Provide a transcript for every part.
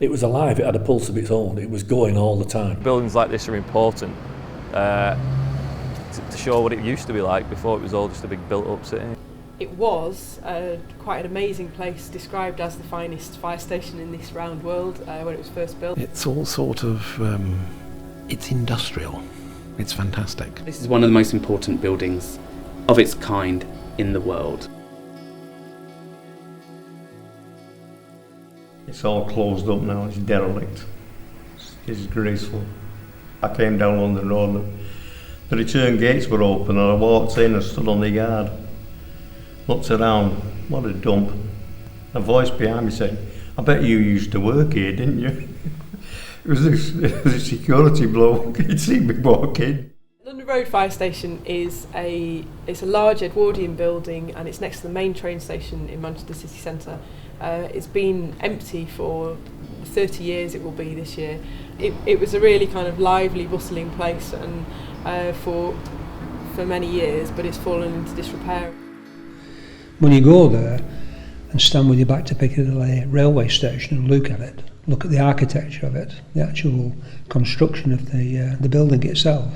It was alive, it had a pulse of its own, it was going all the time. Buildings like this are important to show what it used to be like before it was all just a big built-up city. It was quite an amazing place, described as the finest fire station in this round world when it was first built. It's all sort of, it's industrial. It's fantastic. This is one of the most important buildings of its kind in the world. It's all closed up now, it's derelict. It's disgraceful. I came down London Road and the return gates were open and I walked in and stood on the yard. Looked around, what a dump. A voice behind me said, I bet you used to work here, didn't you? It was a security bloke, he'd seen me walking. London Road Fire Station is it's a large Edwardian building and it's next to the main train station in Manchester city centre. It's been empty for 30 years, it will be this year. It was a really kind of lively, bustling place and for many years, but it's fallen into disrepair. When you go there and stand with your back to Piccadilly railway station and look at it, look at the architecture of it, the actual construction of the building itself,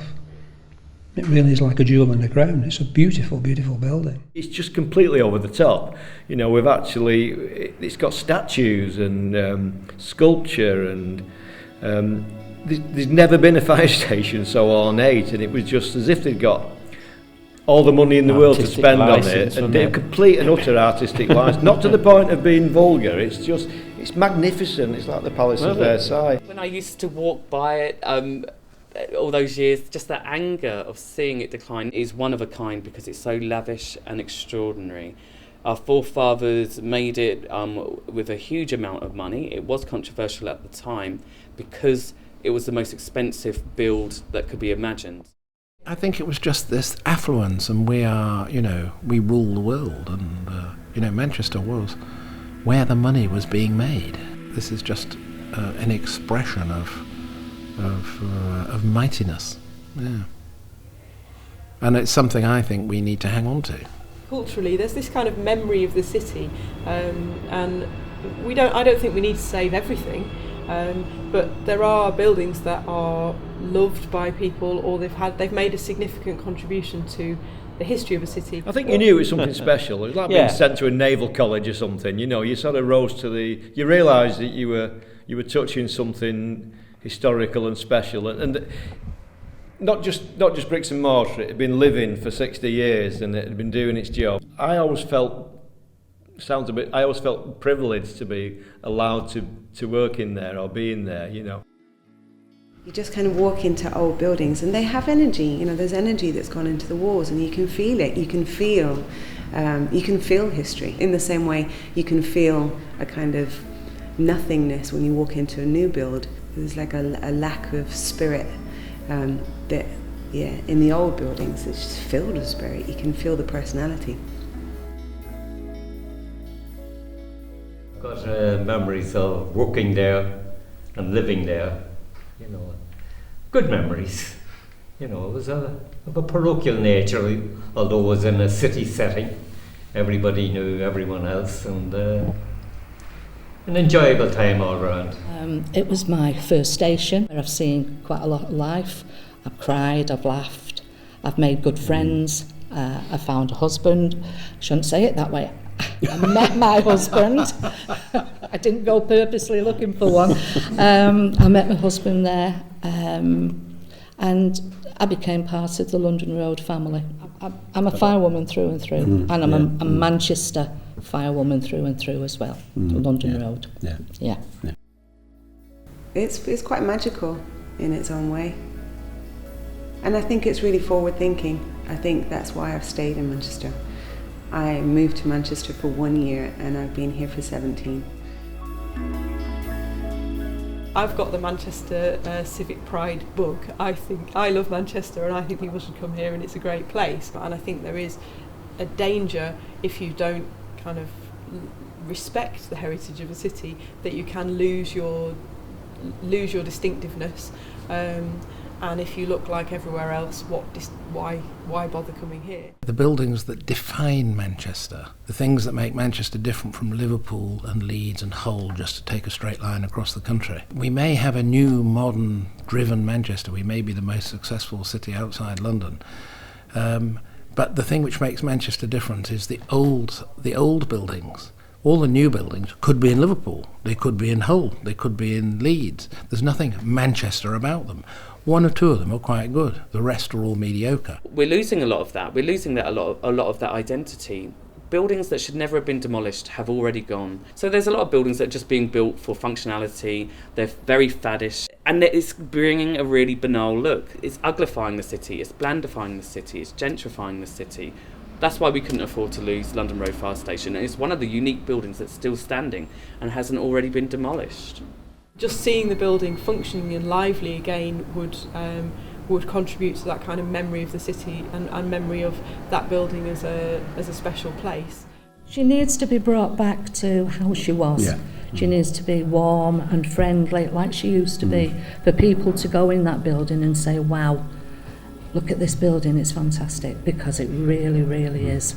it really is like a jewel in the crown. It's a beautiful, beautiful building. It's just completely over the top. You know, it's got statues and sculpture and there's never been a fire station so ornate, and it was just as if they'd got all the money in the world to spend on it, and they're complete and utter artistic license. Not to the point of being vulgar, it's magnificent. It's like the Palace of Versailles. When I used to walk by it all those years, just the anger of seeing it decline is one of a kind because it's so lavish and extraordinary. Our forefathers made it with a huge amount of money. It was controversial at the time because it was the most expensive build that could be imagined. I think it was just this affluence, and we are, we rule the world, and Manchester was where the money was being made. This is just an expression of mightiness, yeah. And it's something I think we need to hang on to. Culturally, there's this kind of memory of the city, and I don't think we need to save everything. But there are buildings that are loved by people, or they've made a significant contribution to the history of a city. I think you knew it was something special. It was like being sent to a naval college or something. You sort of rose to you realised that you were touching something historical and special, and not just bricks and mortar. It had been living for 60 years and it had been doing its job. I always felt privileged to be allowed to work in there or be in there, You just kind of walk into old buildings and they have energy, there's energy that's gone into the walls and you can feel it, you can feel history. In the same way you can feel a kind of nothingness when you walk into a new build. There's like a lack of spirit that, in the old buildings it's just filled with spirit, you can feel the personality. Got memories of working there and living there, good memories. It was of a parochial nature, although it was in a city setting. Everybody knew everyone else, and an enjoyable time all around. It was my first station where I've seen quite a lot of life. I've cried, I've laughed, I've made good friends, I found a husband. I shouldn't say it that way. I met my husband. I didn't go purposely looking for one. I met my husband there, and I became part of the London Road family. I'm a firewoman through and through, and I'm a Manchester firewoman through and through as well. London Road. Yeah. It's quite magical in its own way, and I think it's really forward thinking. I think that's why I've stayed in Manchester. I moved to Manchester for 1 year and I've been here for 17. I've got the Manchester Civic Pride book. I love Manchester and I think people should come here and it's a great place. And I think there is a danger if you don't kind of respect the heritage of a city that you can lose your distinctiveness. And if you look like everywhere else, why bother coming here? The buildings that define Manchester, the things that make Manchester different from Liverpool and Leeds and Hull, just to take a straight line across the country. We may have a new, modern, driven Manchester. We may be the most successful city outside London. But the thing which makes Manchester different is the old buildings. All the new buildings could be in Liverpool, they could be in Hull, they could be in Leeds. There's nothing Manchester about them. One or two of them are quite good, the rest are all mediocre. We're losing a lot of that. We're losing a lot of that identity. Buildings that should never have been demolished have already gone. So there's a lot of buildings that are just being built for functionality. They're very faddish, and it's bringing a really banal look. It's uglifying the city, it's blandifying the city, it's gentrifying the city. That's why we couldn't afford to lose London Road Fire Station. And it's one of the unique buildings that's still standing and hasn't already been demolished. Just seeing the building functioning and lively again would contribute to that kind of memory of the city and memory of that building as a special place. She needs to be brought back to how she was. Yeah. She needs to be warm and friendly like she used to be, for people to go in that building and say, wow, look at this building, it's fantastic, because it really, really is.